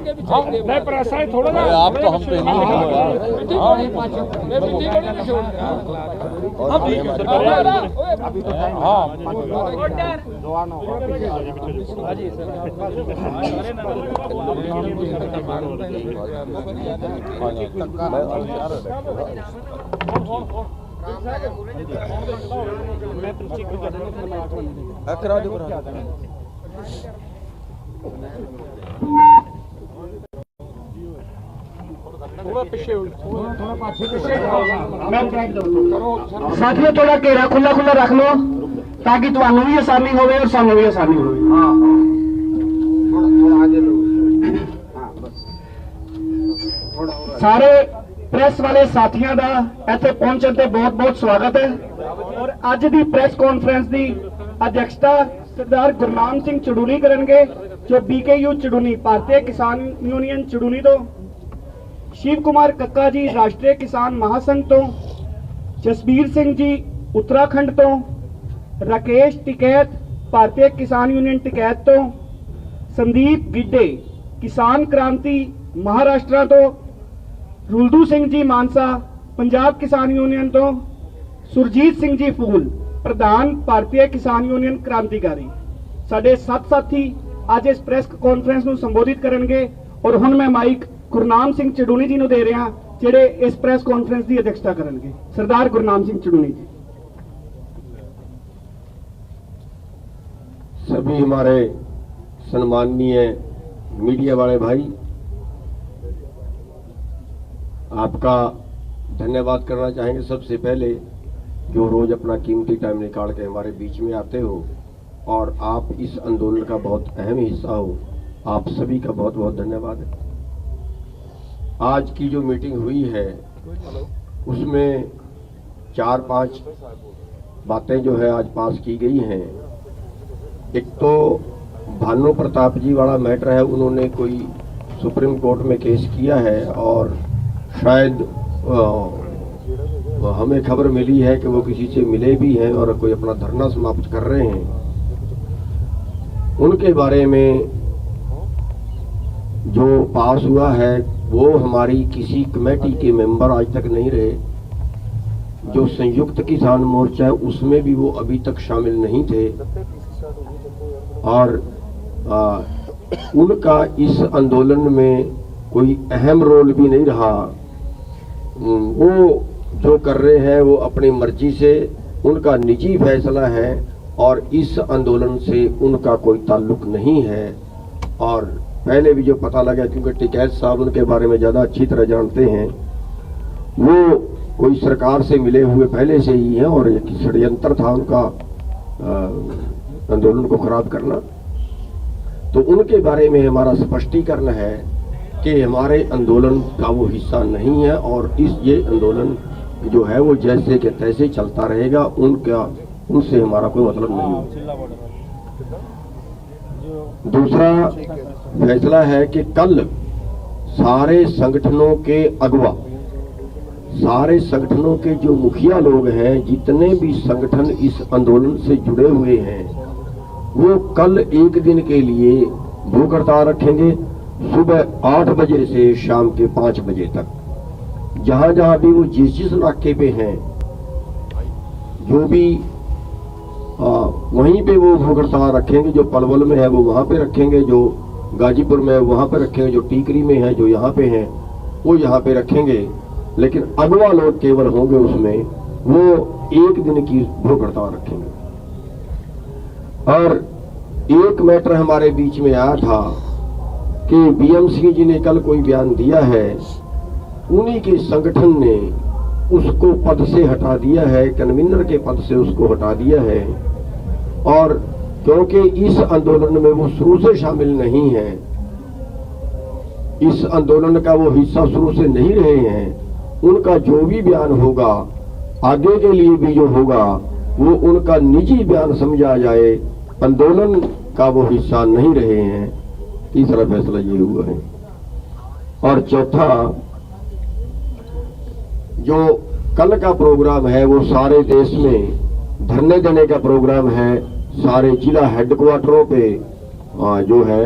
नहीं पर ऐसा है थोड़ा ना आप तो हम पे नहीं करा दो साथियों थोड़ा घेरा खुला खुला रख लो ताकि तुहानू भी आसानी हो और सानू भी आसानी हो। सारे प्रेस वाले साथियों का इत्थे पहुंचने ते बहुत बहुत स्वागत है और अज की प्रेस कॉन्फ्रेंस की अध्यक्षता सरदार गुरनाम सिंह चड़ूनी करेंगे जो BKU चड़ूनी भारतीय किसान यूनियन चड़ूनी तो, शिव कुमार कक्का जी राष्ट्रीय किसान महासंघ तो, जसबीर सिंह जी उत्तराखंड तो, राकेश टिकैत भारतीय किसान यूनियन टिकैत तो, संदीप गिड्डे किसान क्रांति महाराष्ट्र तो, रुलदू सिंह जी मानसा पंजाब किसान यूनियन तो, सुरजीत सिंह जी फूल प्रधान भारतीय किसान यूनियन क्रांतिकारी। साडे 7 साथी आज इस प्रेस कॉन्फ्रेंस को संबोधित करेंगे और हुण मैं माइक गुरनाम सिंह चड़ूनी जी को दे रहा जेडे इस प्रेस कॉन्फ्रेंस की अध्यक्षता करेंगे। सरदार गुरनाम सिंह चड़ूनी जी। सभी हमारे सम्माननीय मीडिया वाले भाई, आपका धन्यवाद करना चाहेंगे सबसे पहले, जो रोज अपना कीमती टाइम निकाल के हमारे बीच में आते हो और आप इस आंदोलन का बहुत अहम हिस्सा हो। आप सभी का बहुत बहुत धन्यवाद है। आज की जो मीटिंग हुई है उसमें 4-5 बातें जो है आज पास की गई हैं। एक तो भानु प्रताप जी वाला मैटर है, उन्होंने कोई सुप्रीम कोर्ट में केस किया है और शायद हमें खबर मिली है कि वो किसी से मिले भी हैं और कोई अपना धरना समाप्त कर रहे हैं। उनके बारे में जो पास हुआ है वो हमारी किसी कमेटी के मेंबर आज तक नहीं रहे। जो संयुक्त किसान मोर्चा है उसमें भी वो अभी तक शामिल नहीं थे और उनका इस आंदोलन में कोई अहम रोल भी नहीं रहा। वो जो कर रहे हैं वो अपनी मर्जी से, उनका निजी फैसला है और इस आंदोलन से उनका कोई ताल्लुक नहीं है। और पहले भी जो पता लगा, क्योंकि टिकैत साहब उनके बारे में ज़्यादा अच्छी तरह जानते हैं, वो कोई सरकार से मिले हुए पहले से ही हैं और एक षड्यंत्र था उनका आंदोलन को खराब करना। तो उनके बारे में हमारा स्पष्टीकरण है कि हमारे आंदोलन का वो हिस्सा नहीं है और ये आंदोलन जो है वो जैसे के तैसे चलता रहेगा, उनसे हमारा कोई मतलब नहीं। दूसरा फैसला है कि कल सारे संगठनों के अगवा, सारे संगठनों के जो मुखिया लोग हैं, जितने भी संगठन इस आंदोलन से जुड़े हुए हैं, वो कल एक दिन के लिए भूख हड़ताल रखेंगे, सुबह 8 बजे से शाम के 5 बजे तक। जहां जहां भी वो जिस इलाके पे हैं, जो भी वहीं पे वो भूख हड़ताल रखेंगे। जो पलवल में है वो वहां पे रखेंगे, जो गाजीपुर में है वहां पे रखेंगे, जो टीकरी में है, जो यहाँ पे हैं वो यहाँ पे रखेंगे। लेकिन अगवा लोग केवल होंगे उसमें, वो एक दिन की भूख हड़ताल रखेंगे। और एक मैटर हमारे बीच में आया था कि BMC जी ने कल कोई बयान दिया है, उन्हीं के संगठन ने उसको पद से हटा दिया है, कन्वीनर के पद से उसको हटा दिया है। और क्योंकि इस आंदोलन में वो शुरू से शामिल नहीं है, इस आंदोलन का वो हिस्सा शुरू से नहीं रहे हैं, उनका जो भी बयान होगा आगे के लिए भी जो होगा वो उनका निजी बयान समझा जाए, आंदोलन का वो हिस्सा नहीं रहे हैं। तीसरा फैसला ये हुआ है। और चौथा, जो कल का प्रोग्राम है वो सारे देश में धरने देने का प्रोग्राम है। सारे जिला हेडक्वार्टरों पे जो है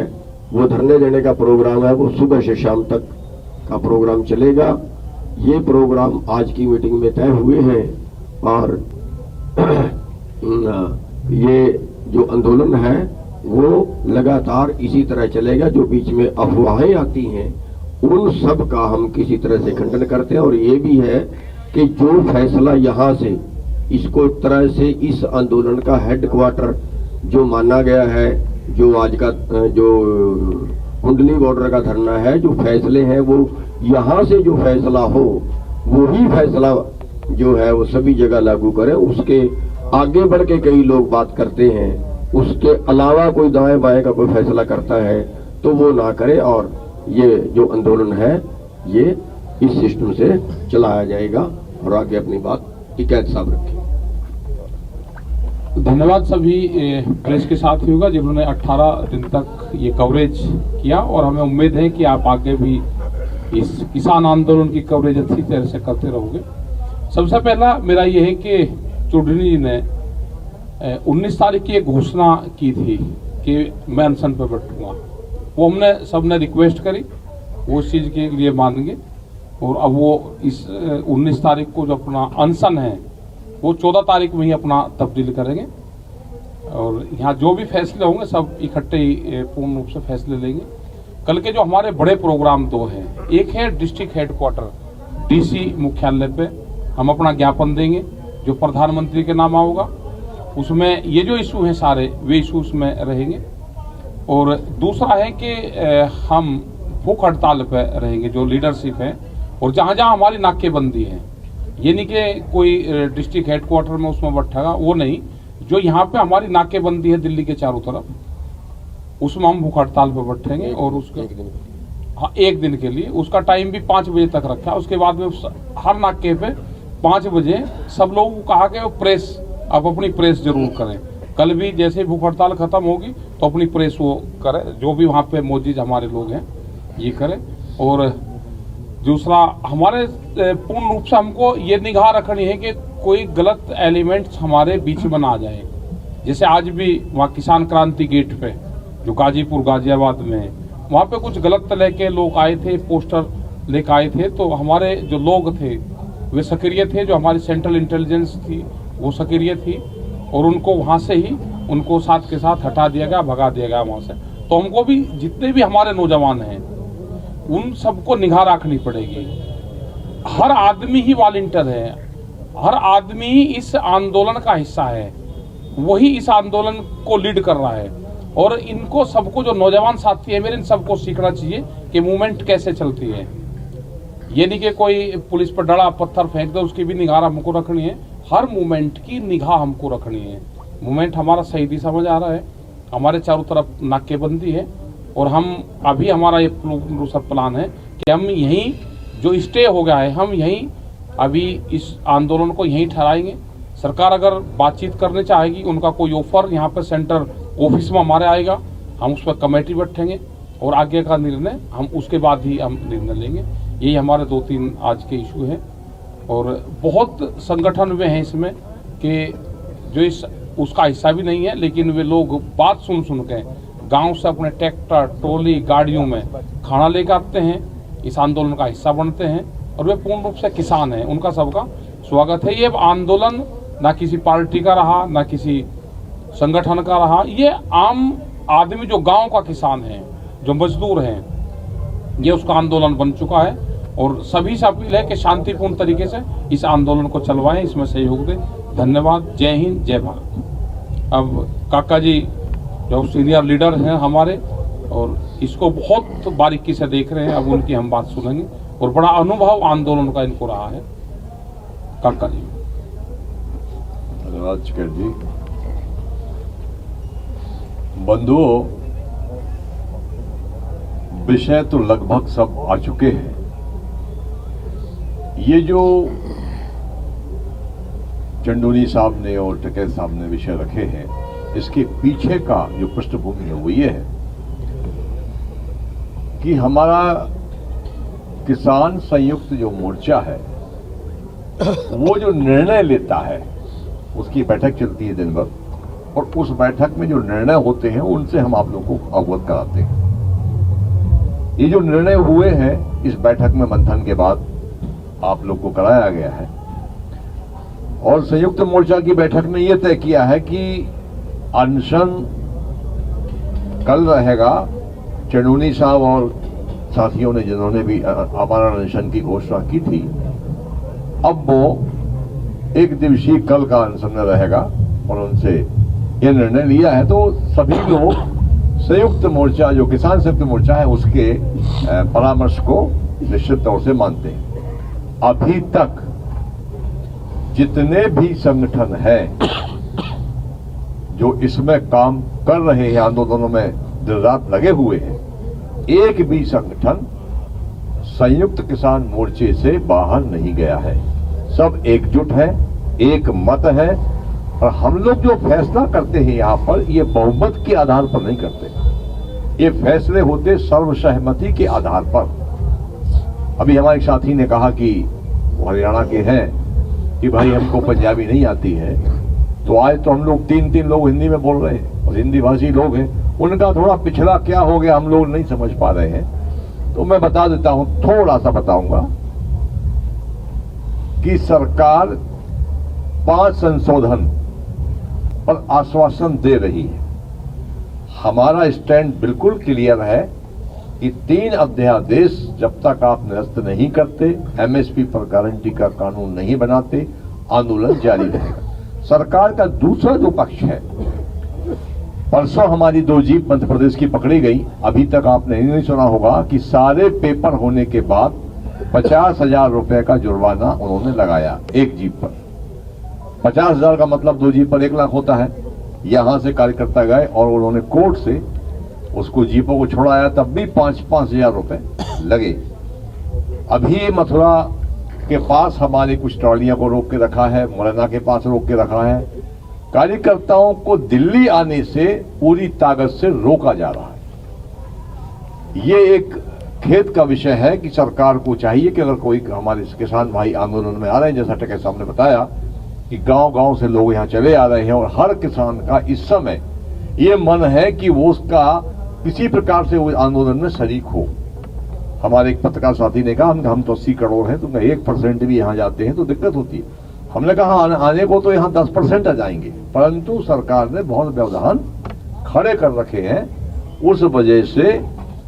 वो धरने देने का प्रोग्राम है, वो सुबह से शाम तक का प्रोग्राम चलेगा। ये प्रोग्राम आज की मीटिंग में तय हुए हैं और ये जो आंदोलन है वो लगातार इसी तरह चलेगा। जो बीच में अफवाहें आती हैं उन सब का हम किसी तरह से खंडन करते हैं। और ये भी है कि जो फैसला यहाँ से इसको एक तरह से इस आंदोलन का हेडक्वार्टर जो माना गया है, जो आज का जो कुंडली बॉर्डर का धरना है, जो फैसले हैं वो यहाँ से जो फैसला हो वही फैसला जो है वो सभी जगह लागू करें। उसके आगे बढ़ के कई लोग बात करते हैं, उसके अलावा कोई दाएं बाएं का कोई फैसला करता है तो वो ना करे। और ये जो आंदोलन है ये इस सिस्टम से चलाया जाएगा और आगे अपनी बात टिकैत साहब रखें। धन्यवाद सभी प्रेस के साथियों का जिन्होंने 18 दिन तक ये कवरेज किया और हमें उम्मीद है कि आप आगे भी इस किसान आंदोलन की कवरेज अच्छी तरह से करते रहोगे। सबसे पहला मेरा ये है कि चौधरी जी ने 19 तारीख की एक घोषणा की थी कि मैं अनशन पर बैठूंगा। वो हमने सबने रिक्वेस्ट करी, वो इस चीज़ के लिए मान गए और अब वो इस 19 तारीख को जो अपना अनशन है वो 14 तारीख में ही अपना तब्दील करेंगे। और यहाँ जो भी फैसले होंगे सब इकट्ठे ही पूर्ण रूप से फैसले लेंगे। कल के जो हमारे बड़े प्रोग्राम दो हैं, एक है डिस्ट्रिक्ट हेडक्वार्टर डीसी मुख्यालय पे हम अपना ज्ञापन देंगे जो प्रधानमंत्री के नाम होगा। उसमें ये जो इशू हैं सारे वे इशू उसमें रहेंगे। और दूसरा है कि हम भूख हड़ताल पे रहेंगे जो लीडरशिप है, और जहाँ जहाँ हमारी नाकेबंदी है, ये नहीं कि कोई डिस्ट्रिक्ट हेडक्वार्टर में उसमें बैठेगा, वो नहीं, जो यहाँ पे हमारी नाकेबंदी है दिल्ली के चारों तरफ, उसमें हम भूख हड़ताल पर बैठेंगे। और उसका हाँ, एक दिन के लिए उसका टाइम भी 5 बजे तक रखा। उसके बाद में हर नाके पे 5 बजे सब लोगों को कहा कि प्रेस आप अपनी प्रेस जरूर करें। कल भी जैसे भूख हड़ताल खत्म होगी तो अपनी प्रेस वो करें, जो भी वहाँ पे मौजूद हमारे लोग हैं ये करें। और दूसरा हमारे पूर्ण रूप से हमको ये निगाह रखनी है कि कोई गलत एलिमेंट्स हमारे बीच में ना आ जाए। जैसे आज भी वहाँ किसान क्रांति गेट पे जो गाजीपुर गाजियाबाद में है, वहाँ पे कुछ गलत तरह के लोग आए थे, पोस्टर लेकर आए थे, तो हमारे जो लोग थे वे सक्रिय थे, जो हमारी सेंट्रल इंटेलिजेंस थी वो सक्रिय थी, और उनको वहाँ से ही उनको साथ के साथ हटा दिया गया, भगा दिया गया वहाँ से। तो हमको भी जितने भी हमारे नौजवान हैं उन सबको निगाह रखनी पड़ेगी। हर आदमी ही वॉलंटियर है, हर आदमी ही इस आंदोलन का हिस्सा है, वही इस आंदोलन को लीड कर रहा है। और इनको सबको जो नौजवान साथी है मेरे, इन सबको सीखना चाहिए कि मूवमेंट कैसे चलती है। ये नहीं कि कोई पुलिस पर डरा पत्थर फेंक दे, उसकी भी निगाह हमको रखनी है। हर मूवमेंट की निगाह हमको रखनी है। मूवमेंट हमारा सही दिशा में जा रहा है, हमारे चारों तरफ नाकेबंदी है, और हम अभी हमारा ये सब प्लान है कि हम यहीं जो स्टे हो गया है हम यहीं अभी इस आंदोलन को यहीं ठहराएंगे। सरकार अगर बातचीत करने चाहेगी, उनका कोई ऑफर यहाँ पर सेंटर ऑफिस में हमारे आएगा, हम उस पर कमेटी बैठेंगे और आगे का निर्णय हम उसके बाद ही हम निर्णय लेंगे। यही हमारे 2-3 आज के इशू हैं। और बहुत संगठन वे हैं इसमें कि जो इस उसका हिस्सा भी नहीं है, लेकिन वे लोग बात सुन के गांव से अपने ट्रैक्टर ट्रॉली गाड़ियों में खाना लेकर आते हैं, इस आंदोलन का हिस्सा बनते हैं, और वे पूर्ण रूप से किसान हैं। उनका सबका स्वागत है। ये आंदोलन ना किसी पार्टी का रहा, ना किसी संगठन का रहा, ये आम आदमी जो गांव का किसान है, जो मजदूर हैं, ये उसका आंदोलन बन चुका है। और सभी से अपील है कि शांतिपूर्ण तरीके से इस आंदोलन को चलवाएं, इसमें सहयोग दें। धन्यवाद। जय हिंद, जय भारत। अब काका जी जो सीनियर लीडर हैं हमारे, और इसको बहुत बारीकी से देख रहे हैं, अब उनकी हम बात सुनेंगे। और बड़ा अनुभव आंदोलन का इनको रहा है। काका जी। धन्यवाद चिकर जी। बंधुओं, विषय तो लगभग सब आ चुके हैं। ये जो चंदूनी साहब ने और टिकैत साहब ने विषय रखे हैं, इसके पीछे का जो पृष्ठभूमि है वो ये है कि हमारा किसान संयुक्त जो मोर्चा है वो जो निर्णय लेता है उसकी बैठक चलती है दिन भर, और उस बैठक में जो निर्णय होते हैं उनसे हम आप लोगों को अवगत कराते हैं। ये जो निर्णय हुए हैं इस बैठक में मंथन के बाद आप लोग को कराया गया है और संयुक्त मोर्चा की बैठक में यह तय किया है कि अनशन कल रहेगा। चंदूनी साहब और साथियों ने जिन्होंने भी हमारा अनशन की घोषणा की थी, अब वो एक दिवसीय कल का अनशन रहेगा और उनसे यह निर्णय लिया है। तो सभी लोग संयुक्त मोर्चा, जो किसान संयुक्त मोर्चा है, उसके परामर्श को निश्चित तौर से मानते हैं। अभी तक जितने भी संगठन हैं जो इसमें काम कर रहे हैं, आंदोलनों में दिन रात लगे हुए हैं, एक भी संगठन संयुक्त किसान मोर्चे से बाहर नहीं गया है। सब एकजुट है, एक मत है और हम लोग जो फैसला करते हैं यहाँ पर, ये बहुमत के आधार पर नहीं करते, ये फैसले होते सर्वसहमति के आधार पर। अभी हमारे एक साथी ने कहा कि वो हरियाणा के हैं कि भाई हमको पंजाबी नहीं आती है, तो आज तो हम लोग तीन लोग हिंदी में बोल रहे हैं और हिंदी भाषी लोग हैं, उनका थोड़ा पिछड़ा क्या हो गया हम लोग नहीं समझ पा रहे हैं। तो मैं बता देता हूं, थोड़ा सा बताऊंगा कि सरकार 5 संशोधन पर आश्वासन दे रही है। हमारा स्टैंड बिल्कुल क्लियर है कि 3 अध्यादेश जब तक आप निरस्त नहीं करते, एमएसपी पर गारंटी का कानून नहीं बनाते, आंदोलन जारी रहेगा। सरकार का दूसरा जो पक्ष है, परसों हमारी 2 जीप मध्य प्रदेश की पकड़ी गई। अभी तक आपने नहीं सुना होगा कि सारे पेपर होने के बाद 50,000 रुपए का जुर्माना उन्होंने लगाया एक जीप पर। 50,000 का मतलब 2 जीप पर 1 लाख होता है। यहां से कार्यकर्ता गए और उन्होंने कोर्ट से उसको जीपों को छोड़ाया, तब भी 5,000 रुपए लगे। अभी मथुरा के पास हमारे कुछ ट्रॉलियों को रोक के रखा है, मुरैना के पास रोक के रखा है। कार्यकर्ताओं को दिल्ली आने से पूरी ताकत से रोका जा रहा है। ये एक खेद का विषय है कि सरकार को चाहिए कि अगर कोई हमारे किसान भाई आंदोलन में आ रहे हैं, जैसा टके साहब ने बताया कि गांव-गांव से लोग यहां चले आ रहे हैं और हर किसान का इस समय ये मन है कि वो उसका किसी प्रकार से वो आंदोलन में शरीक हो। हमारे एक पत्रकार साथी ने कहा हम तो 80 करोड़ हैं, तो 1% भी यहाँ जाते हैं तो दिक्कत होती है। हमने कहा आने को तो यहाँ 10% आ जाएंगे, परंतु सरकार ने बहुत व्यवधान खड़े कर रखे हैं। उस वजह से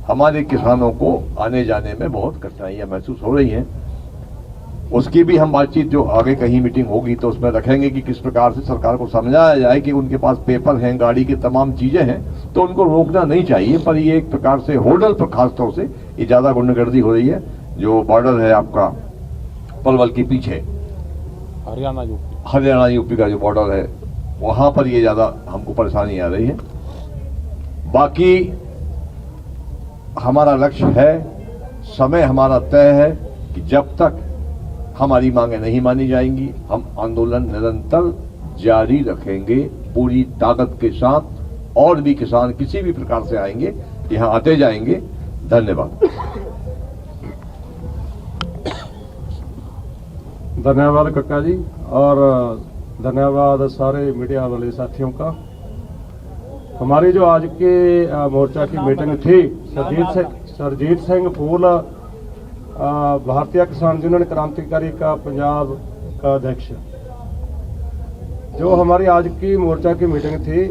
हमारे किसानों को आने जाने में बहुत कठिनाइयां महसूस हो रही हैं। उसकी भी हम बातचीत जो आगे कहीं मीटिंग होगी तो उसमें रखेंगे कि किस प्रकार से सरकार को समझाया जाए कि उनके पास पेपर हैं, गाड़ी की तमाम चीजें हैं, तो उनको रोकना नहीं चाहिए। पर ये एक प्रकार से होटल पर खासतौर से ये ज्यादा गुंडागर्दी हो रही है। जो बॉर्डर है आपका पलवल के पीछे हरियाणा यूपी का जो बॉर्डर है, वहां पर ये ज्यादा हमको परेशानी आ रही है। बाकी हमारा लक्ष्य है, समय हमारा तय है कि जब तक हमारी मांगें नहीं मानी जाएंगी, हम आंदोलन निरंतर जारी रखेंगे पूरी ताकत के साथ। और भी किसान किसी भी प्रकार से आएंगे, यहां आते जाएंगे। धन्यवाद। धन्यवाद कक्का जी, और धन्यवाद सारे मीडिया वाले साथियों का। हमारी जो आज के मोर्चा की मीटिंग थी, सरजीत सिंह फूल भारतीय किसान यूनियन क्रांतिकारी का पंजाब का अध्यक्ष, जो हमारी आज की मोर्चा की मीटिंग थी,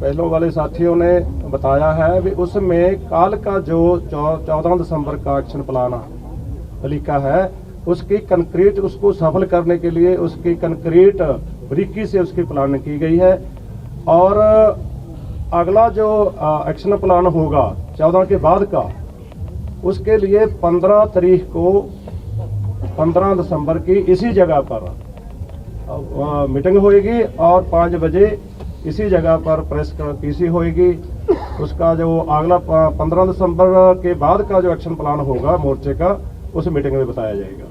पहलों वाले साथियों ने बताया है भी उसमें काल का जो 14 दिसंबर का एक्शन प्लान लिखा है, उसकी कंक्रीट उसको सफल करने के लिए उसकी कंक्रीट बारीकी से उसकी प्लानिंग की गई है। और अगला जो एक्शन प्लान होगा 14 के बाद का, उसके लिए 15 तारीख को 15 दिसंबर की इसी जगह पर मीटिंग होएगी और 5 बजे इसी जगह पर प्रेस पीसी होएगी। उसका जो अगला 15 दिसंबर के बाद का जो एक्शन प्लान होगा मोर्चे का, उस मीटिंग में बताया जाएगा।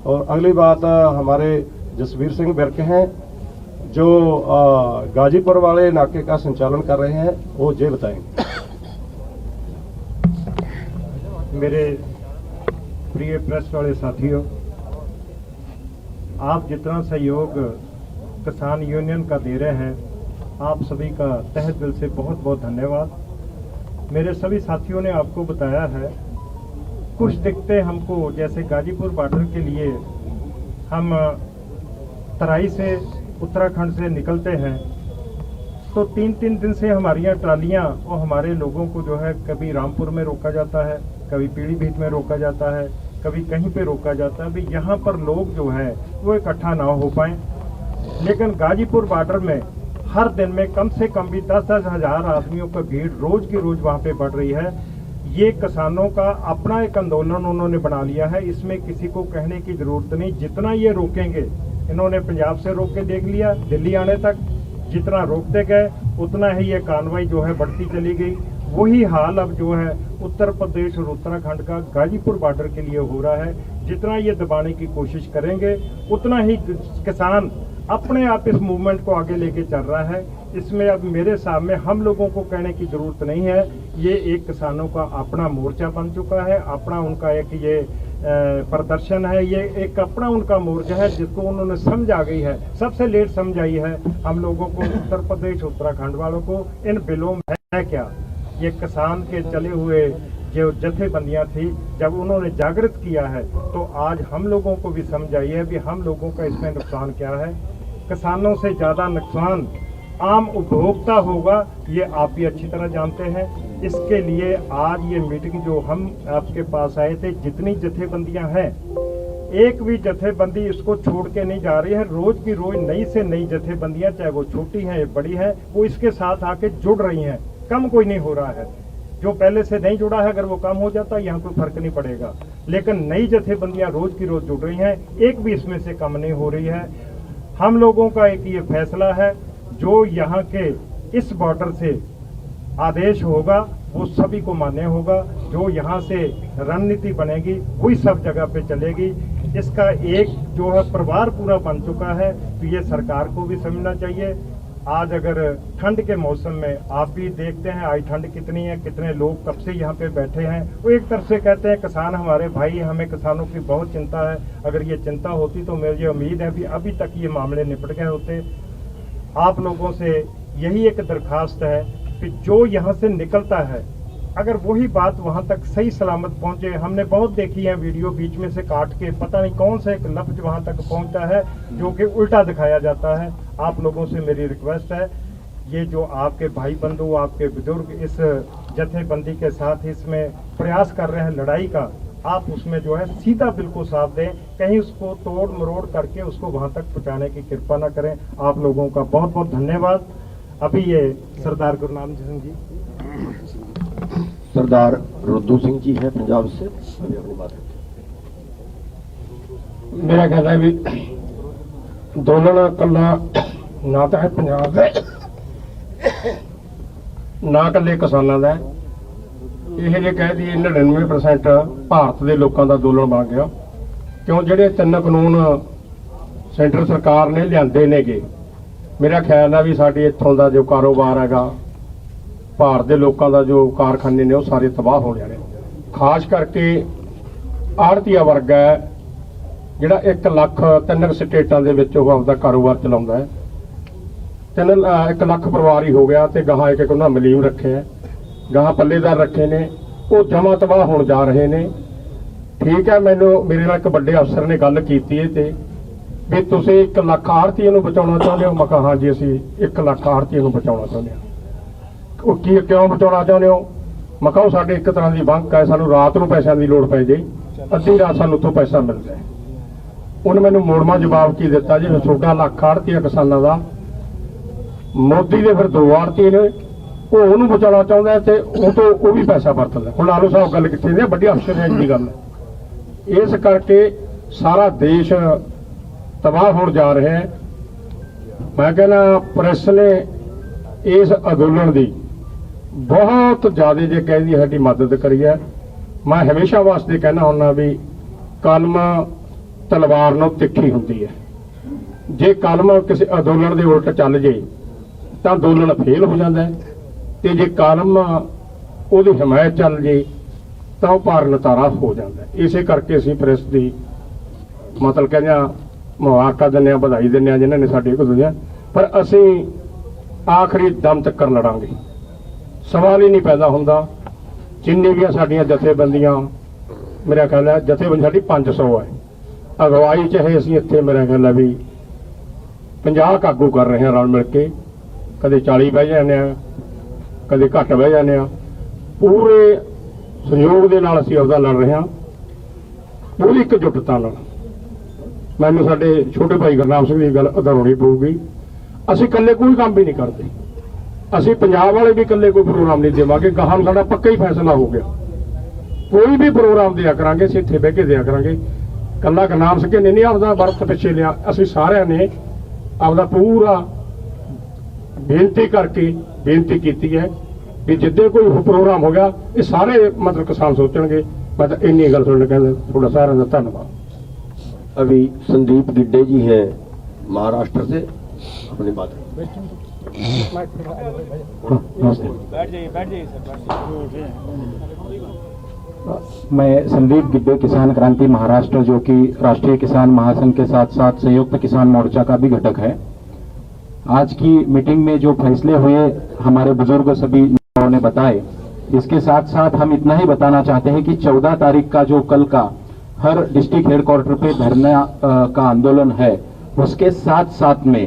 और अगली बात हमारे जसवीर सिंह बिर्क हैं, जो गाजीपुर वाले नाके का संचालन कर रहे हैं, वो ये बताएंगे। मेरे प्रिय प्रेस वाले साथियों, आप जितना सहयोग किसान यूनियन का दे रहे हैं, आप सभी का तहे दिल से बहुत बहुत धन्यवाद। मेरे सभी साथियों ने आपको बताया है, कुछ दिक्कतें हमको, जैसे गाजीपुर बॉर्डर के लिए हम तराई से उत्तराखंड से निकलते हैं तो 3-3 दिन से हमारी ट्रालियाँ और हमारे लोगों को जो है कभी रामपुर में रोका जाता है, कभी पीलीभीत में रोका जाता है, कभी कहीं पे रोका जाता है। अभी यहाँ पर लोग जो है वो इकट्ठा ना हो पाए, लेकिन गाजीपुर बॉर्डर में हर दिन में कम से कम भी 10-10 हज़ार आदमियों का भीड़ रोज की रोज वहाँ पे बढ़ रही है। ये किसानों का अपना एक आंदोलन उन्होंने बना लिया है, इसमें किसी को कहने की जरूरत नहीं। जितना ये रोकेंगे, इन्होंने पंजाब से रोक के देख लिया, दिल्ली आने तक जितना रोकते गए उतना ही ये कार्रवाई जो है बढ़ती चली गई। वही हाल अब जो है उत्तर प्रदेश और उत्तराखंड का गाजीपुर बॉर्डर के लिए हो रहा है। जितना ये दबाने की कोशिश करेंगे उतना ही किसान अपने आप इस मूवमेंट को आगे लेके चल रहा है। इसमें अब मेरे सामने हम लोगों को कहने की जरूरत नहीं है, ये एक किसानों का अपना मोर्चा बन चुका है, अपना उनका एक ये प्रदर्शन है, ये एक अपना उनका मोर्चा है जिसको उन्होंने समझ आ गई है। सबसे लेट समझ आई है हम लोगों को, उत्तर प्रदेश उत्तराखंड वालों को, इन बिलों में है क्या। ये किसान के चले हुए जो जथेबंदियां थी, जब उन्होंने जागृत किया है तो आज हम लोगों को भी समझ आई है भी हम लोगों का इसमें नुकसान क्या है। किसानों से ज़्यादा नुकसान आम उपभोक्ता होगा, ये आप भी अच्छी तरह जानते हैं। इसके लिए आज ये मीटिंग जो हम आपके पास आए थे, जितनी जथेबंदियां हैं, एक भी जथेबंदी इसको छोड़ के नहीं जा रही है। रोज की रोज नई से नई जथेबंदियां, चाहे वो छोटी हैं या बड़ी हैं, वो इसके साथ आके जुड़ रही हैं। कम कोई नहीं हो रहा है, जो पहले से नहीं जुड़ा है अगर वो कम हो जाता यहाँ कोई फर्क नहीं पड़ेगा, लेकिन नई जथेबंदियां रोज की रोज जुड़ रही हैं, एक भी इसमें से कम नहीं हो रही है। हम लोगों का एक ये फैसला है, जो यहाँ के इस बॉर्डर से आदेश होगा वो सभी को मान्य होगा, जो यहाँ से रणनीति बनेगी वही सब जगह पे चलेगी। इसका एक जो है परिवार पूरा बन चुका है, तो ये सरकार को भी समझना चाहिए। आज अगर ठंड के मौसम में आप भी देखते हैं आज ठंड कितनी है, कितने लोग कब से यहाँ पे बैठे हैं। वो एक तरफ से कहते हैं किसान हमारे भाई, हमें किसानों की बहुत चिंता है। अगर ये चिंता होती तो मुझे उम्मीद है भी अभी तक ये मामले निपट गए होते। आप लोगों से यही एक दरखास्त है कि जो यहाँ से निकलता है, अगर वही बात वहाँ तक सही सलामत पहुँचे। हमने बहुत देखी है वीडियो, बीच में से काट के पता नहीं कौन सा एक लफ्ज वहाँ तक पहुँचता है जो कि उल्टा दिखाया जाता है। आप लोगों से मेरी रिक्वेस्ट है, ये जो आपके भाई बंधु, आपके बुजुर्ग इस जथेबंदी के साथ इसमें प्रयास कर रहे हैं लड़ाई का, आप उसमें जो है सीधा बिल्कुल साथ दें, कहीं उसको तोड़ मरोड़ करके उसको वहाँ तक पहुँचाने की कृपा न करें। आप लोगों का बहुत बहुत धन्यवाद। अभी ये सरदार गुरनाम सिंह जी, सरदार रुद्दू सिंह जी है पंजाब से, अभी अपनी बात रखें। मेरा कहना है भी अंदोलन कला ना तो है पंजाब का, ना कले किसानों का। ਇਹ ਜੇ ਕਹਿ ਦਈਏ 99% ਭਾਰਤ ਦੇ ਲੋਕਾਂ ਦਾ ਅੰਦੋਲਨ ਬਣ ਗਿਆ, ਕਿਉਂ ਜਿਹੜੇ 3 ਕਾਨੂੰਨ ਸੈਂਟਰ ਸਰਕਾਰ ਨੇ ਲਿਆਂਦੇ ਨੇਗੇ, ਮੇਰਾ ਖਿਆਲ ਹੈ ਵੀ ਸਾਡੇ ਇੱਥੋਂ ਦਾ ਜੋ ਕਾਰੋਬਾਰ ਹੈਗਾ, ਭਾਰਤ ਦੇ ਲੋਕਾਂ ਦਾ ਜੋ ਕਾਰਖਾਨੇ ਨੇ ਉਹ ਸਾਰੇ ਤਬਾਹ ਹੋ ਜਾਣੇ। ਖਾਸ ਕਰਕੇ ਆੜ੍ਹਤੀਆ ਵਰਗ ਹੈ ਜਿਹੜਾ 1 ਲੱਖ 3 ਸਟੇਟਾਂ ਦੇ ਵਿੱਚ ਉਹ ਆਪਦਾ ਕਾਰੋਬਾਰ ਚਲਾਉਂਦਾ ਹੈ। 1 ਲੱਖ ਪਰਿਵਾਰ ਹੀ ਹੋ ਗਿਆ ਤੇ ਗਾਹਾਂ ਇੱਕ ਉਹਨਾਂ ਮਲੀਮ ਰੱਖੇ ਹੈ, ਗਾਹਾਂ ਪੱਲੇਦਾਰ ਰੱਖੇ ਨੇ, ਉਹ ਜਮਾਂ ਤਬਾਹ ਹੋਣ ਜਾ ਰਹੇ ਨੇ। ਠੀਕ ਹੈ, ਮੈਨੂੰ ਮੇਰੇ ਨਾਲ ਇੱਕ ਵੱਡੇ ਅਫਸਰ ਨੇ ਗੱਲ ਕੀਤੀ ਹੈ ਤੇ ਵੀ ਤੁਸੀਂ 1 ਲੱਖ ਆੜ੍ਹਤੀਏ ਨੂੰ ਬਚਾਉਣਾ ਚਾਹੁੰਦੇ ਹੋ? ਮੈਂ ਕਿਹਾ ਹਾਂ ਜੀ, ਅਸੀਂ 1 ਲੱਖ ਆੜ੍ਹਤੀਏ ਨੂੰ ਬਚਾਉਣਾ ਚਾਹੁੰਦੇ ਹਾਂ। ਉਹ ਕਿਉਂ ਬਚਾਉਣਾ ਚਾਹੁੰਦੇ ਹੋ? ਮੈਂ ਕਿਹਾ ਉਹ ਸਾਡੇ ਇੱਕ ਤਰ੍ਹਾਂ ਦੀ ਬੈਂਕ ਹੈ, ਸਾਨੂੰ ਰਾਤ ਨੂੰ ਪੈਸਿਆਂ ਦੀ ਲੋੜ ਪੈ ਜਾਈ, ਅੱਧੀ ਰਾਤ ਸਾਨੂੰ ਉੱਥੋਂ ਪੈਸਾ ਮਿਲ ਜਾਏ। ਉਹਨੇ ਮੈਨੂੰ ਮੋੜਵਾਂ ਜਵਾਬ ਕੀ ਦਿੱਤਾ ਜੀ, ਤੁਹਾਡਾ ਲੱਖ ਆੜ੍ਹਤੀਆ ਕਿਸਾਨਾਂ ਦਾ, ਮੋਦੀ ਦੇ ਫਿਰ 2 ਆੜ੍ਹਤੀਏ ਨੇ, ਉਹ ਉਹਨੂੰ ਬਚਾਉਣਾ ਚਾਹੁੰਦਾ ਤੇ ਉਹ ਤੋਂ ਉਹ ਵੀ ਪੈਸਾ ਵਰਤਦਾ। ਹੁਣ ਆਲੋ ਸਾਹਿਬ ਗੱਲ ਕਿੱਥੇ ਨੇ, ਵੱਡੇ ਅਫਸਰ ਨੇ ਦੀ ਗੱਲ। ਇਸ ਕਰਕੇ ਸਾਰਾ ਦੇਸ਼ ਤਬਾਹ ਹੋਣ ਜਾ ਰਿਹਾ ਹੈ। ਮੈਂ ਕਹਿੰਦਾ ਪ੍ਰੈਸ ਨੇ ਇਸ ਅੰਦੋਲਨ ਦੀ ਬਹੁਤ ਜ਼ਿਆਦਾ ਜੇ ਕਹਿੰਦੀ ਸਾਡੀ ਮਦਦ ਕਰੀ ਹੈ। ਮੈਂ ਹਮੇਸ਼ਾ ਵਾਸਤੇ ਕਹਿਣਾ ਹੁੰਦਾ ਵੀ ਕਲਮ ਤਲਵਾਰ ਨੂੰ ਤਿੱਖੀ ਹੁੰਦੀ ਹੈ। ਜੇ ਕਲਮ ਕਿਸੇ ਅੰਦੋਲਨ ਦੇ ਉਲਟ ਚੱਲ ਜੇ ਤਾਂ ਅੰਦੋਲਨ ਫੇਲ ਹੋ ਜਾਂਦਾ ਹੈ, ਤੇ ਜੇ ਕਲਮ ਉਹਦੀ ਹਮਾਇਤ ਚੱਲ ਜੇ ਤਾਂ ਉਹ ਭਾਰ ਨਤਾਰਾ ਹੋ ਜਾਂਦਾ। ਇਸੇ ਕਰਕੇ ਅਸੀਂ ਪ੍ਰੈਸ ਦੀ ਮਤਲਬ ਕਹਿੰਦੇ ਆ ਮੁਬਾਰਕਾਂ ਦਿੰਦੇ ਹਾਂ, ਵਧਾਈ ਦਿੰਦੇ ਹਾਂ ਜਿਨ੍ਹਾਂ ਨੇ ਸਾਡੇ ਕੋਲ ਦੁਨੀਆ, ਪਰ ਅਸੀਂ ਆਖਰੀ ਦਮ ਤੱਕ ਲੜਾਂਗੇ। ਸਵਾਲ ਹੀ ਨਹੀਂ ਪੈਦਾ ਹੁੰਦਾ ਜਿੰਨੀ ਵੀ ਸਾਡੀਆਂ ਜਥੇਬੰਦੀਆਂ, ਮੇਰਾ ਖਿਆਲ ਹੈ ਜਥੇਬੰਦੀ ਸਾਡੀ 500 ਹੈ, ਅਗਵਾਈ ਚਾਹੇ ਅਸੀਂ ਇੱਥੇ ਮੇਰਾ ਖਿਆਲ ਹੈ ਵੀ 50 ਆਗੂ ਕਰ ਰਹੇ ਹਾਂ ਰਲ ਮਿਲ ਕੇ, ਕਦੇ 40 ਬਹਿ ਜਾਂਦੇ ਆ, ਕਦੇ ਘੱਟ ਬਹਿ ਜਾਂਦੇ ਆ। ਪੂਰੇ ਸਹਿਯੋਗ ਦੇ ਨਾਲ ਅਸੀਂ ਆਪਦਾ ਲੜ ਰਹੇ ਹਾਂ, ਪੂਰੀ ਇਕਜੁੱਟਤਾ ਨਾਲ। ਮੈਨੂੰ ਸਾਡੇ ਛੋਟੇ ਭਾਈ ਗੁਰਨਾਮ ਸਿੰਘ ਦੀ ਗੱਲ ਉਦਾਹਰਣੀ ਪਊਗੀ, ਅਸੀਂ ਇਕੱਲੇ ਕੋਈ ਕੰਮ ਵੀ ਨਹੀਂ ਕਰਦੇ, ਅਸੀਂ ਪੰਜਾਬ ਵਾਲੇ ਵੀ ਇਕੱਲੇ ਕੋਈ ਪ੍ਰੋਗਰਾਮ ਨਹੀਂ ਦੇਵਾਂਗੇ। ਗਾਹਾਂ ਨੂੰ ਸਾਡਾ ਪੱਕਾ ਹੀ ਫੈਸਲਾ ਹੋ ਗਿਆ, ਕੋਈ ਵੀ ਪ੍ਰੋਗਰਾਮ ਦਿਆ ਕਰਾਂਗੇ ਅਸੀਂ ਇੱਥੇ ਬਹਿ ਕੇ ਦਿਆ ਕਰਾਂਗੇ। ਕੱਲਾ ਗੁਰਨਾਮ ਸਿੰਘ ਨੇ ਨਹੀਂ ਆਪਦਾ ਵਰਤ ਪਿੱਛੇ ਲਿਆ, ਅਸੀਂ ਸਾਰਿਆਂ ਨੇ ਆਪਦਾ ਪੂਰਾ ਬੇਨਤੀ ਕੀਤੀ ਹੈ ਵੀ ਜਿੱਦੇ ਕੋਈ ਪ੍ਰੋਗਰਾਮ ਹੋ ਗਿਆ ਇਹ ਸਾਰੇ ਮਤਲਬ ਕਿਸਾਨ ਸੋਚਣਗੇ। मैं तो इन्नी गल सुन कहते थोड़ा सारा का धन्यवाद। अभी संदीप गिड्डे जी हैं महाराष्ट्र से, अपनी बात मैं संदीप गिड्डे, किसान क्रांति महाराष्ट्र, जो कि राष्ट्रीय किसान महासंघ के साथ साथ संयुक्त किसान मोर्चा का भी घटक है। आज की मीटिंग में जो फैसले हुए हमारे बुजुर्ग सभी नेताओं ने बताए, इसके साथ साथ हम इतना ही बताना चाहते हैं कि 14 तारीख का जो कल का हर डिस्ट्रिक्ट हेडक्वार्टर पे धरना का आंदोलन है, उसके साथ साथ में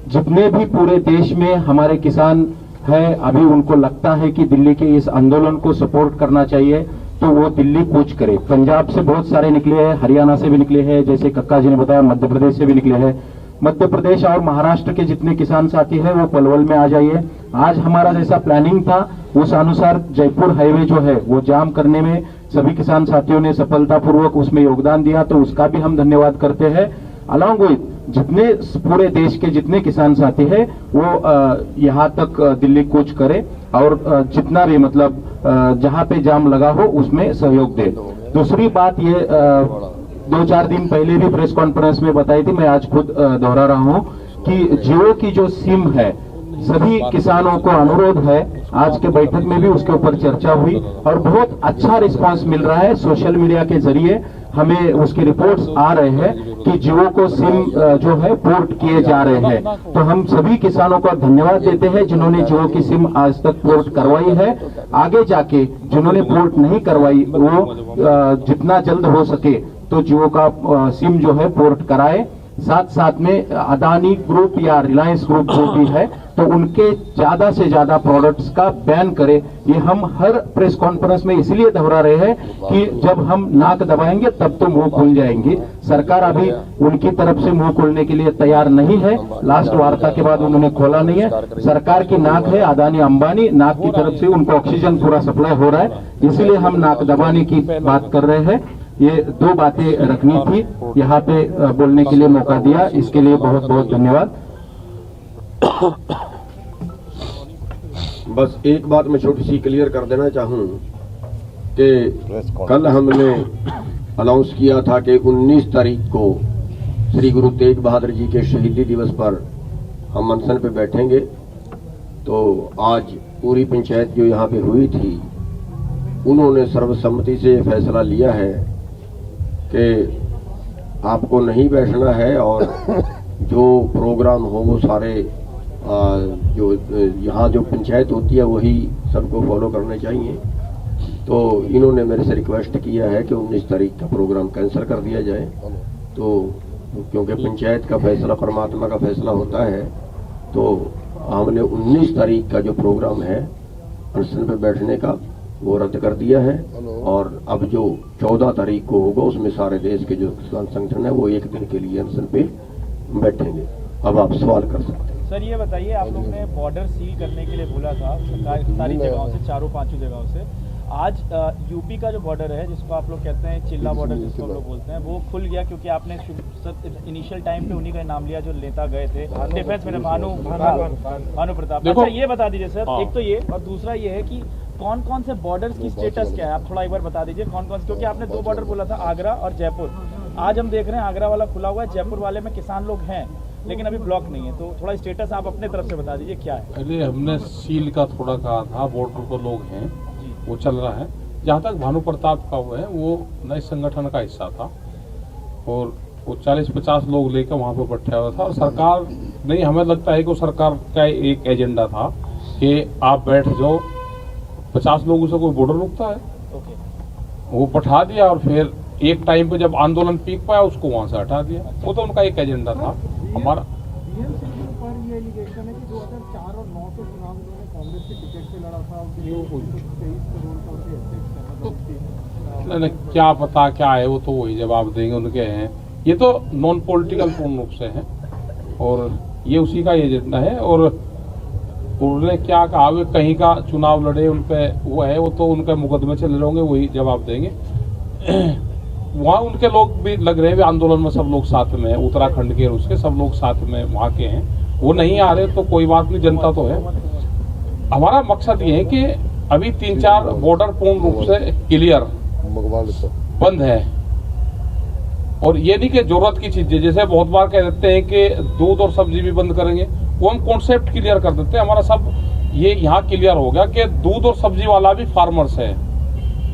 जितने भी पूरे देश में हमारे किसान है, अभी उनको लगता है कि दिल्ली के इस आंदोलन को सपोर्ट करना चाहिए तो वो दिल्ली कूच करे। पंजाब से बहुत सारे निकले हैं, हरियाणा से भी निकले हैं, जैसे कक्का जी ने बताया मध्य प्रदेश से भी निकले हैं। मध्य प्रदेश और महाराष्ट्र के जितने किसान साथी हैं वो पलवल में आ जाइए। आज हमारा जैसा प्लानिंग था उस अनुसार जयपुर हाईवे जो है वो जाम करने में सभी किसान साथियों ने सफलतापूर्वक उसमें योगदान दिया, तो उसका भी हम धन्यवाद करते हैं। अलॉन्ग विथ जितने पूरे देश के जितने किसान साथी हैं वो यहाँ तक दिल्ली कूच करे और जितना भी मतलब जहाँ पे जाम लगा हो उसमें सहयोग दे। दूसरी बात ये 2-4 दिन पहले भी प्रेस कॉन्फ्रेंस में बताई थी, मैं आज खुद दोहरा रहा हूं कि जियो की जो सिम है, सभी किसानों को अनुरोध है, आज के बैठक में भी उसके ऊपर चर्चा हुई और बहुत अच्छा रिस्पांस मिल रहा है। सोशल मीडिया के जरिए हमें उसके रिपोर्ट्स आ रहे हैं कि जियो को सिम जो है पोर्ट किए जा रहे हैं। तो हम सभी किसानों को धन्यवाद देते हैं जिन्होंने जियो की सिम आज तक पोर्ट करवाई है। आगे जाके जिन्होंने पोर्ट नहीं करवाई वो जितना जल्द हो सके तो जियो का सिम जो है पोर्ट कराए। साथ साथ में अदानी ग्रुप या रिलायंस ग्रुप जो भी है तो उनके ज्यादा से ज्यादा प्रोडक्ट्स का बैन करे। ये हम हर प्रेस कॉन्फ्रेंस में इसलिए दोहरा रहे हैं कि जब हम नाक दबाएंगे तब तो मुंह खुल जाएंगे। सरकार अभी उनकी तरफ से मुंह खोलने के लिए तैयार नहीं है। लास्ट वार्ता के बाद उन्होंने खोला नहीं है। सरकार की नाक है अदानी अंबानी, नाक की तरफ से उनको ऑक्सीजन पूरा सप्लाई हो रहा है, इसलिए हम नाक दबाने की बात कर रहे हैं। ये 2 बातें रखनी थी, यहाँ पे बोलने के लिए मौका दिया, इसके लिए बहुत बहुत धन्यवाद। बस एक बात मैं छोटी सी क्लियर कर देना चाहूँ कि कल हमने अनाउंस किया था कि 19 तारीख को श्री गुरु तेग बहादुर जी के शहीदी दिवस पर हम अनशन पे बैठेंगे। तो आज पूरी पंचायत जो यहाँ पे हुई थी उन्होंने सर्वसम्मति से फैसला लिया है कि आपको नहीं बैठना है और जो प्रोग्राम हो वो सारे जो यहाँ जो पंचायत होती है वही सबको फॉलो करने चाहिए। तो इन्होंने मेरे से रिक्वेस्ट किया है कि 19 तारीख का प्रोग्राम कैंसिल कर दिया जाए। तो क्योंकि पंचायत का फैसला परमात्मा का फैसला होता है, तो हमने 19 तारीख का जो प्रोग्राम है अनशन पे बैठने का वो रद्द कर दिया है और अब जो 14 तारीख को होगा उसमें सारे देश के जो किसान संगठन है वो 1 दिन के लिए अनशन पे बैठेंगे। अब आप सवाल कर सकते हैं। सर ये बताइए, आप लोग ने बॉर्डर सील करने के लिए बोला था सारी जगहों से, 4-5 जगहों से। आज यूपी का जो बॉर्डर है जिसको आप लोग कहते हैं चिल्ला बॉर्डर जिसको हम लोग बोलते हैं, वो खुल गया क्योंकि आपने इनिशियल टाइम पे उन्हीं का नाम लिया जो नेता गए थे डिफेंस में, भानु प्रताप। अच्छा ये बता दीजिए सर, एक तो ये, और दूसरा ये है कि कौन कौन से बॉर्डर्स की स्टेटस क्या है, आप थोड़ा एक बार बता दीजिए कौन कौन से, क्योंकि आपने 2 बॉर्डर बोला था, आगरा और जयपुर। आज हम देख रहे हैं आगरा वाला खुला हुआ है, जयपुर वाले में किसान लोग हैं लेकिन अभी ब्लॉक नहीं है। तो थोड़ा स्टेटस आप अपने तरफ से बता दीजिए क्या है। पहले हमने सील का थोड़ा कहा था, बॉर्डर पर लोग हैं वो चल रहा है। जहाँ तक भानु प्रताप का वो है वो नए संगठन का हिस्सा था और वो 40-50 लोग लेकर वहाँ पर बैठा हुआ था और सरकार नहीं, हमें लगता है कि वो सरकार का एक एजेंडा था कि आप बैठ जाओ 50 लोगों से कोई बॉर्डर रुकता है? ओके। वो बैठा दिया और फिर एक टाइम पे जब आंदोलन पीक पाया उसको वहां से हटा दिया। वो तो उनका एक एजेंडा था। हमारा ये एलिगेशन है कि 2004 और 9 के चुनाव में उन्होंने कांग्रेस के टिकट से लड़ा था और 23 करोड़ का उनके नहीं, क्या पता क्या है, वो तो वही जवाब देंगे, उनके हैं। ये तो नॉन पॉलिटिकल पूर्ण रूप से है और ये उसी का एजेंडा है। और उन्होंने क्या कहा, वे कहीं का चुनाव लड़े, उन पे वो है, वो तो उनके मुकदमे चल रहे होंगे, वही जवाब देंगे। वहाँ उनके लोग भी लग रहे हैं, आंदोलन में सब लोग साथ में हैं, उत्तराखंड के और उसके सब लोग साथ में वहाँ के हैं। वो नहीं आ रहे तो कोई बात नहीं, जनता तो है। हमारा मकसद ये है कि अभी 3-4 बॉर्डर पूर्ण रूप से क्लियर बंद है और ये नहीं कि जरूरत की चीजें, जैसे बहुत बार कह देते हैं कि दूध और सब्जी भी बंद करेंगे, वो हम कॉन्सेप्ट क्लियर कर देते हैं। हमारा सब ये यहाँ क्लियर हो गया कि दूध और सब्जी वाला भी फार्मर्स है।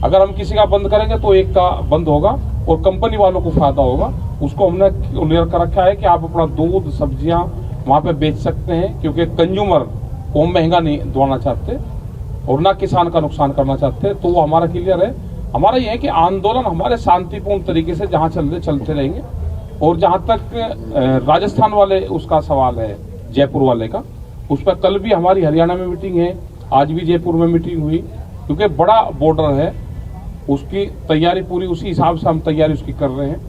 अगर हम किसी का बंद करेंगे तो एक का बंद होगा और कंपनी वालों को फायदा होगा। उसको हमने क्लियर कर रखा है कि आप अपना दूध सब्जियां वहां पे बेच सकते हैं, क्योंकि कंज्यूमर को महंगा नहीं दौड़ना चाहते और ना किसान का नुकसान करना चाहते। तो वो हमारा क्लियर है। हमारा ये है कि आंदोलन हमारे शांतिपूर्ण तरीके से जहाँ चलते रहेंगे। और जहाँ तक राजस्थान वाले उसका सवाल है, जयपुर वाले का, उस पर कल भी हमारी हरियाणा में मीटिंग है, आज भी जयपुर में मीटिंग हुई, क्योंकि बड़ा बॉर्डर है, उसकी तैयारी पूरी उसी हिसाब से हम तैयारी उसकी कर रहे हैं।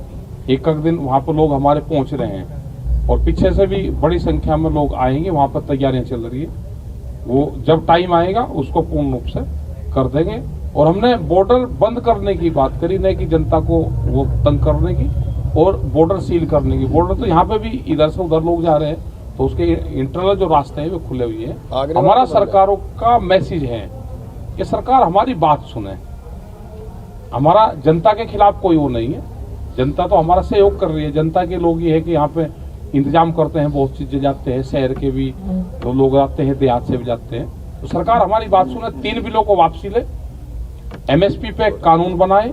एक दिन वहाँ पर लोग हमारे पहुँच रहे हैं और पीछे से भी बड़ी संख्या में लोग आएंगे, वहाँ पर तैयारियाँ चल रही है। वो जब टाइम आएगा उसको पूर्ण रूप से कर देंगे। और हमने बॉर्डर बंद करने की बात करी, नहीं कि जनता को वो तंग करने की और बॉर्डर सील करने की। बॉर्डर तो यहाँ पे भी इधर से उधर लोग जा रहे हैं, तो उसके इंटरनल जो रास्ते हैं वो खुले हुए हैं। हमारा सरकारों का मैसेज है कि सरकार हमारी बात सुने। हमारा जनता के खिलाफ कोई वो नहीं है, जनता तो हमारा सहयोग कर रही है। जनता के लोग ये है कि यहाँ पे इंतजाम करते हैं, बहुत चीजें जाते हैं, शहर के भी तो लोग आते हैं, देहात से भी जाते हैं। तो सरकार हमारी बात सुने, 3 बिलों को वापसी ले, MSP पे कानून बनाए,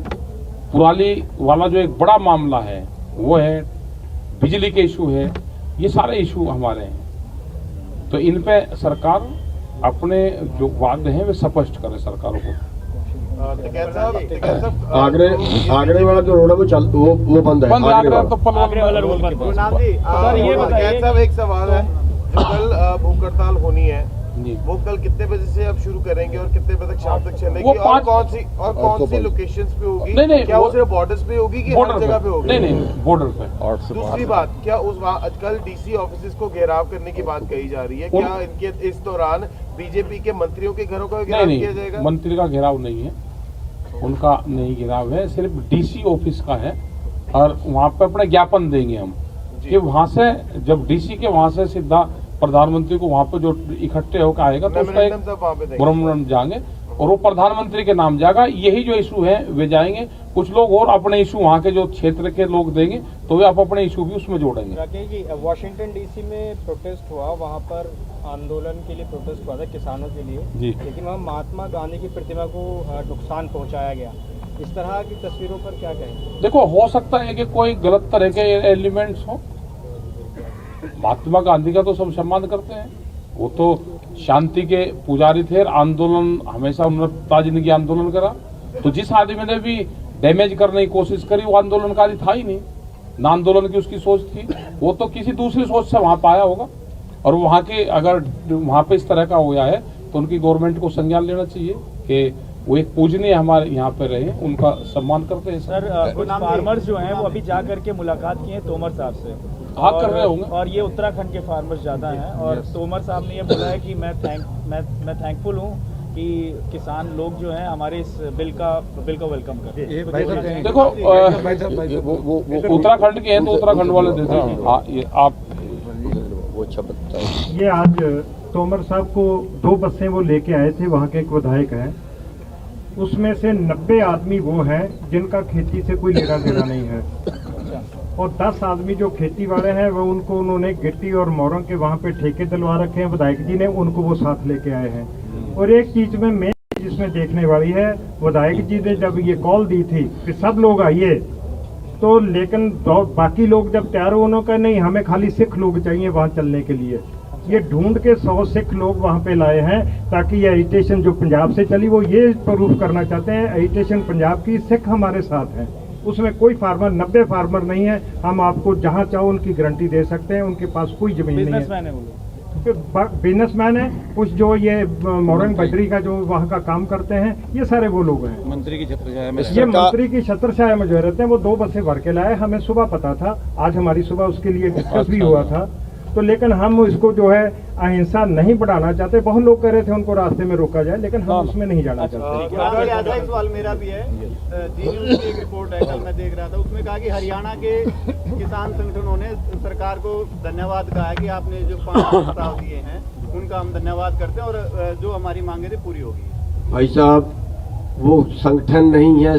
पुराली वाला जो एक बड़ा मामला है वो है, बिजली के इशू है, ये सारे इशू हमारे हैं। तो इन पे सरकार अपने जो वादे हैं वे स्पष्ट करे सरकारों को। आगरे वाला जो रोड है वो बंद है। आगरे वाला रोड बंद है। सर ये बताइए साहब, एक सवाल है, जो कल भूख हड़ताल होनी है वो कल कितने बजे से आप शुरू करेंगे और कितने बजे तक शाम तक चलेगी, और कौन सी लोकेशंस पे होगी? नहीं, क्या वो सिर्फ बॉर्डर्स पे होगी कि हर जगह पे होगी? नहीं, बॉर्डर पे। दूसरी बात, क्या उस कल DC ऑफिस को घेराव करने की बात कही जा रही है, क्या इनके इस दौरान बीजेपी के मंत्रियों के घरों का घेराव किया जाएगा? मंत्री का घेराव नहीं है, उनका नहीं घेराव है, सिर्फ DC ऑफिस का है। और वहाँ पे अपने ज्ञापन देंगे हम कि वहाँ से जब DC के वहाँ से सीधा प्रधानमंत्री को वहाँ पे जो इकट्ठे होकर आएगा तो उसका एक मेमोरेंडम जाएंगे और वो प्रधानमंत्री के नाम जाएगा। यही जो इशू है वे जाएंगे। कुछ लोग और अपने इशू वहाँ के जो क्षेत्र के लोग देंगे तो वे आप अपने इशू भी उसमें जोड़ेंगे। राकेश जी, वॉशिंगटन DC में प्रोटेस्ट हुआ, वहाँ पर आंदोलन के लिए प्रोटेस्ट हुआ था किसानों के लिए जी, लेकिन वहाँ महात्मा गांधी की प्रतिमा को नुकसान पहुँचाया गया। इस तरह की तस्वीरों पर क्या कहेंगे? देखो, हो सकता है कि कोई गलत तरह के एलिमेंट्स हो। महात्मा गांधी का तो सब सम्मान करते हैं, वो तो शांति के पुजारी थे, आंदोलन हमेशा उन्होंने ताजिंदगी आंदोलन करा। तो जिस आदमी ने भी डैमेज करने की कोशिश करी वो आंदोलनकारी था ही नहीं, ना आंदोलन की उसकी सोच थी, वो तो किसी दूसरी सोच से वहां पाया होगा। और वहां के अगर वहां पे इस तरह का हुआ है तो उनकी गवर्नमेंट को संज्ञान लेना चाहिए कि वो एक पूजनीय हमारे यहाँ पे रहे, उनका सम्मान करते हैं। सर, कुछ फार्मर्स जो हैं वो अभी जा करके मुलाकात की है तोमर साहब से, कर रहे होंगे, और ये उत्तराखंड के फार्मर्स ज्यादा हैं। और तोमर साहब ने ये बोला है कि मैं थैंकफुल हूँ कि किसान लोग जो हैं हमारे इस बिल का वेलकम करते हैं। देखो, उत्तराखंड के हैं तो उत्तराखंड वाले देते हैं। ये आप ये आज तोमर साहब को 2 बसें वो लेके आए थे, वहाँ के एक विधायक हैं, उसमें से 90 आदमी वो हैं जिनका खेती से कोई लेना देना नहीं है, और 10 आदमी जो खेती वाले हैं वो उनको उन्होंने गिट्टी और मोरों के वहाँ पे ठेके दिलवा रखे हैं, विधायक जी ने उनको वो साथ लेके आए हैं। और एक चीज में मेन जिसमें देखने वाली है, विधायक जी ने जब ये कॉल दी थी कि सब लोग आइए, तो लेकिन बाकी लोग जब तैयार हुए उन्होंने कहा नहीं, हमें खाली सिख लोग चाहिए वहाँ चलने के लिए। ये ढूंढ के 100 सिख लोग वहाँ पे लाए हैं ताकि ये एजिटेशन जो पंजाब से चली वो ये प्रूफ करना चाहते हैं एजिटेशन पंजाब की, सिख हमारे साथ हैं, उसमें कोई फार्मर 90 फार्मर नहीं है। हम आपको जहाँ चाहो उनकी गारंटी दे सकते हैं, उनके पास कोई जमीन नहीं है, बिजनेसमैन है। कुछ जो ये मोरंग बजरी का जो वहाँ का काम करते हैं ये सारे वो लोग हैं। मंत्री की छत्रछाया में ये मंत्री की छत्रछाया में जो रहते हैं वो 2 बसें भर के लाए, हमें सुबह पता था, आज हमारी सुबह उसके लिए डिस्कस भी हुआ था। तो लेकिन हम इसको जो है अहिंसा नहीं बढ़ाना चाहते। बहुत लोग कह रहे थे उनको रास्ते में रोका जाए, लेकिन हम उसमें नहीं जाना चाहते। एक सवाल मेरा भी है, जी न्यूज़ की एक रिपोर्ट है, कल मैं देख रहा था, उसमें कहा कि हरियाणा के किसान संगठनों ने सरकार को धन्यवाद कहा है कि आपने जो 5 प्रस्ताव दिए हैं उनका हम धन्यवाद करते हैं और जो हमारी मांगे थी पूरी होगी। भाई साहब वो संगठन नहीं है।